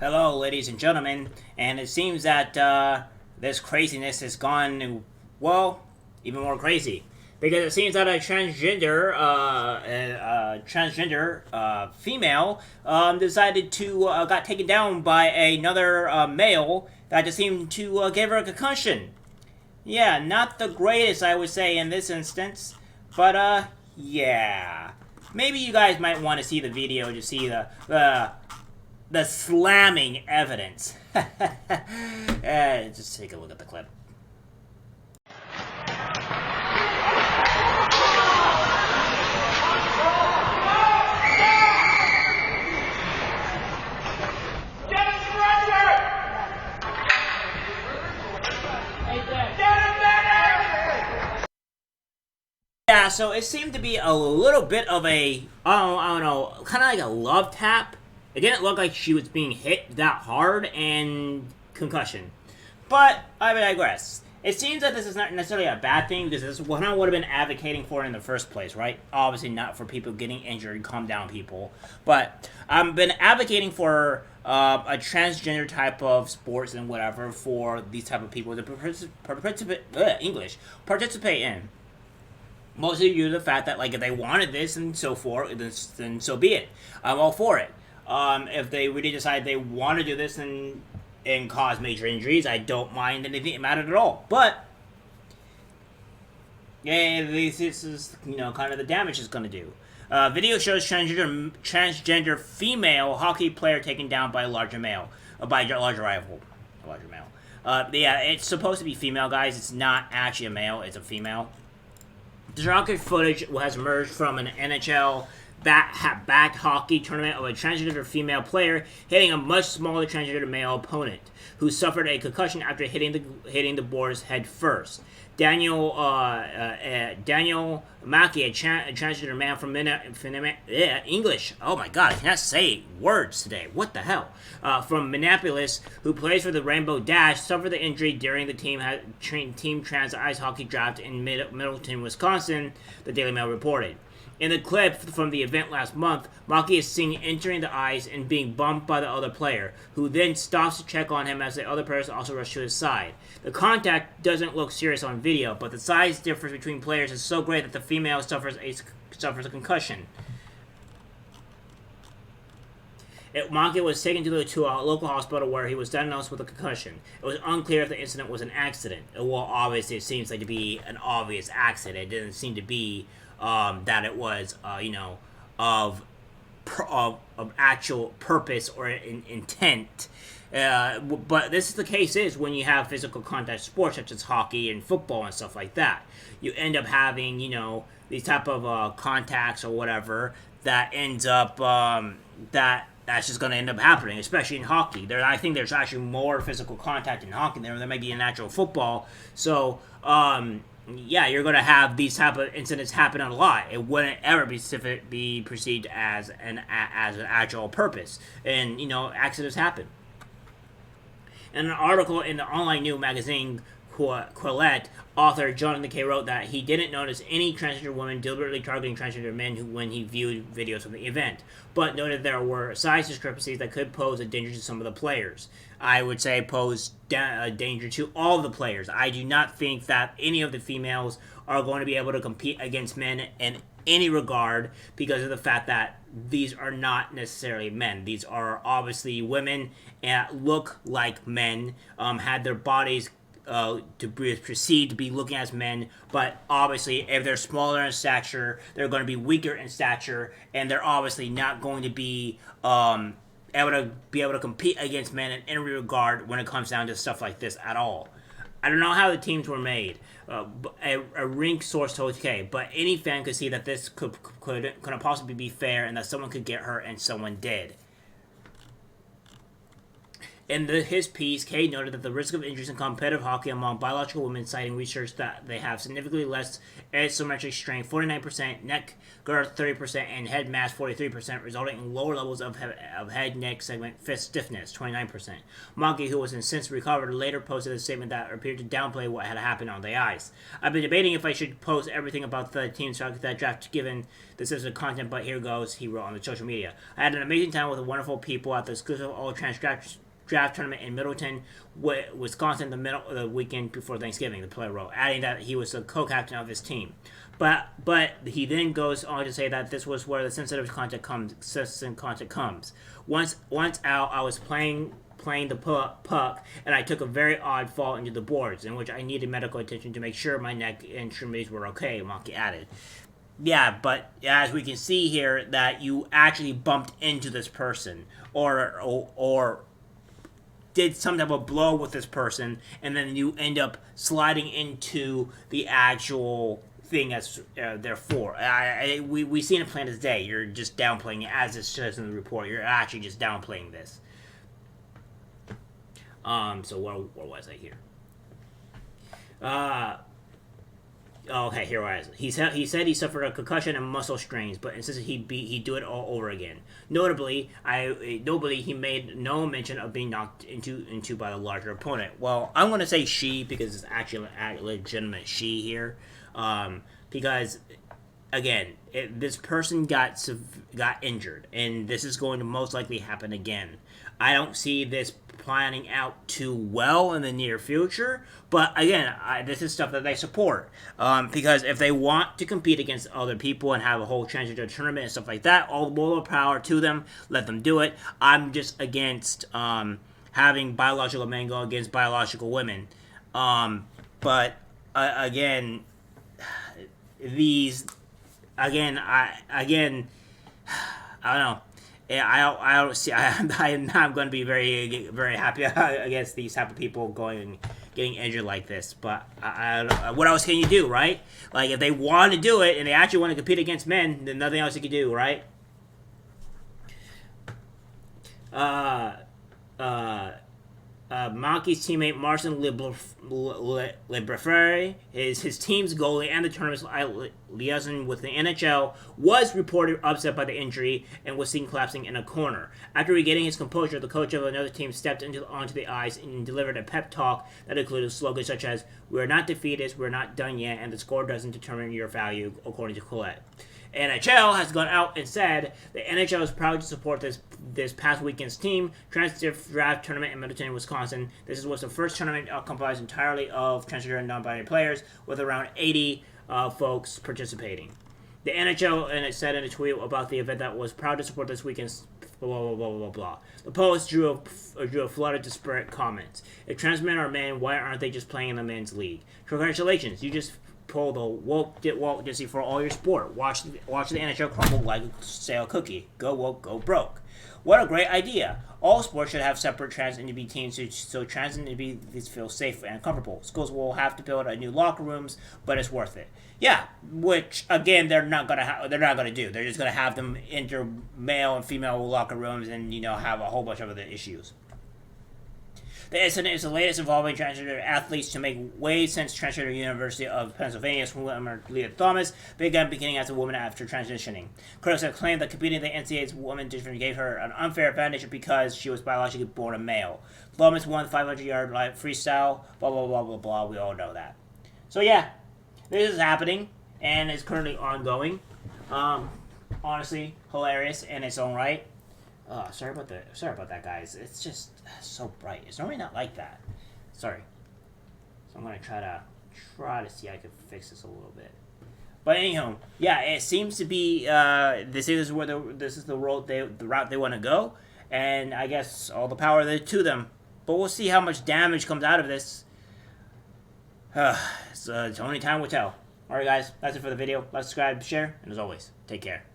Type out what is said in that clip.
Hello, ladies and gentlemen, and it seems that this craziness has gone, well, even more crazy. Because it seems that a transgender female decided to got taken down by another male that just seemed to give her a concussion. Yeah, not the greatest, I would say, in this instance, but yeah. Maybe you guys might want to see the video to see the slamming evidence. Just take a look at the clip. Yeah, so it seemed to be a little bit of a, I don't know, kind of like a love tap. It didn't look like she was being hit that hard and concussion. But I digress. It seems that this is not necessarily a bad thing because this is what I would have been advocating for in the first place, right? Obviously not for people getting injured, calm down people. But I've been advocating for a transgender type of sports and whatever for these type of people to participate in. Mostly due to the fact that, like, if they wanted this and so forth, then so be it. I'm all for it. If they really decide they want to do this and cause major injuries, I don't mind anything about it at all. But yeah, this is, kind of the damage it's going to do. Video shows transgender female hockey player taken down by a larger male, by a larger rival, a larger male. Yeah, it's supposed to be female, guys. It's not actually a male. It's a female. The rocket footage has emerged from an NHL back hockey tournament of a transgender female player hitting a much smaller transgender male opponent, who suffered a concussion after hitting the boards head first. Daniel Mackey, a transgender man from English. Oh my God, I cannot say words today. What the hell? From Minneapolis, who plays for the Rainbow Dash, suffered the injury during the team trans ice hockey draft in Middleton, Wisconsin. The Daily Mail reported. In the clip from the event last month, Maki is seen entering the ice and being bumped by the other player, who then stops to check on him as the other person also rushes to his side. The contact doesn't look serious on video, but the size difference between players is so great that the female suffers a concussion. Maki was taken to a local hospital where he was diagnosed with a concussion. It was unclear if the incident was an accident. Well, obviously, it seems like to be an obvious accident. It didn't seem to be that it was, of actual purpose or intent. But this is the case is when you have physical contact sports such as hockey and football and stuff like that. You end up having, these type of contacts or whatever that ends up, that's just going to end up happening, especially in hockey. I think there's actually more physical contact in hockey than there might be in actual football. So, yeah, you're going to have these type of incidents happen a lot. It wouldn't ever be perceived as an actual purpose. And, accidents happen. In an article in the online news magazine Quillette, author Jonathan K. wrote that he didn't notice any transgender women deliberately targeting transgender men when he viewed videos from the event, but noted there were size discrepancies that could pose a danger to some of the players. I would say pose a danger to all the players. I do not think that any of the females are going to be able to compete against men in any regard because of the fact that these are not necessarily men. These are obviously women and look like men, had their bodies to proceed to be looking as men, but obviously if they're smaller in stature, they're going to be weaker in stature, and they're obviously not going to be able to compete against men in any regard when it comes down to stuff like this at all. I don't know how the teams were made. A rink source told K, but any fan could see that this could possibly be fair and that someone could get hurt and someone did. In his piece, Kay noted that the risk of injuries in competitive hockey among biological women, citing research that they have significantly less asymmetric strength, 49%, neck girth 30%, and head mass 43%, resulting in lower levels of head neck segment stiffness 29%. Monkey, who was since recovered, later posted a statement that appeared to downplay what had happened on the ice. I've been debating if I should post everything about the team's that draft given the sensitive content, but here goes, he wrote on the social media. I had an amazing time with wonderful people at the exclusive all-trans draft tournament in Middleton, Wisconsin, the middle of the weekend before Thanksgiving, the player wrote, adding that he was the co-captain of his team. But he then goes on to say that this was where the sensitive content comes. Once out, I was playing the puck, and I took a very odd fall into the boards, in which I needed medical attention to make sure my neck and extremities were okay, Monkey added. Yeah, but as we can see here, that you actually bumped into this person, or did some type of blow with this person, and then you end up sliding into the actual thing that's there for. We seen it plain as day. You're just downplaying it, as it says in the report. You're actually just downplaying this. So where was I here? Okay, here I was. He said he suffered a concussion and muscle strains, but insisted he do it all over again. Notably, he made no mention of being knocked into by the larger opponent. Well, I'm going to say she because it's actually a legitimate she here, because again, this person got injured, and this is going to most likely happen again. I don't see this planning out too well in the near future, but again, this is stuff that they support, because if they want to compete against other people and have a whole transgender tournament and stuff like that, all the power to them. Let them do it. I'm just against having biological men go against biological women, but again, I don't know. I don't see. I'm going to be very, very happy against these type of people getting injured like this. But what else can you do, right? Like, if they want to do it and they actually want to compete against men, then nothing else you can do, right? Monkey's teammate Marcin Lebreferi, his team's goalie and the tournament's liaison with the NHL, was reported upset by the injury and was seen collapsing in a corner. After regaining his composure, the coach of another team stepped onto the ice and delivered a pep talk that included slogans such as "We're not defeatist, we're not done yet, and the score doesn't determine your value," according to Colette. NHL has gone out and said the NHL is proud to support this past weekend's team, Transgender Draft Tournament in Middleton, Wisconsin. This was the first tournament comprised entirely of transgender and non-binary players, with around 80 folks participating. The NHL and it said in a tweet about the event that was proud to support this weekend's blah blah blah blah blah. The post drew a flood of disparate comments. If trans men are men, why aren't they just playing in the men's league? Congratulations, you just pull the woke Disney for all your sport. Watch the NHL crumble like a stale cookie. Go woke, go broke. What a great idea. All sports should have separate trans and NB teams so trans and NB feel safe and comfortable. Schools will have to build new locker rooms, but it's worth it. Yeah, which again they're not gonna do. They're just gonna have them enter male and female locker rooms and have a whole bunch of other issues. The incident is the latest involving transgender athletes to make waves since Transgender University of Pennsylvania's swimmer Leah Thomas beginning as a woman after transitioning. Critics have claimed that competing in the NCAA's women's division gave her an unfair advantage because she was biologically born a male. Thomas won the 500-yard freestyle, blah, blah, blah, blah, blah. We all know that. So, yeah, this is happening, and it's currently ongoing. Honestly, hilarious in its own right. Sorry about that, guys. It's just so bright. It's normally not like that. Sorry. So I'm gonna try to see if I can fix this a little bit. But anyhow, yeah, it seems to be this is the route they want to go, and I guess all the power to them. But we'll see how much damage comes out of this. It's only time will tell. Alright, guys, that's it for the video. Like, subscribe, share, and as always, take care.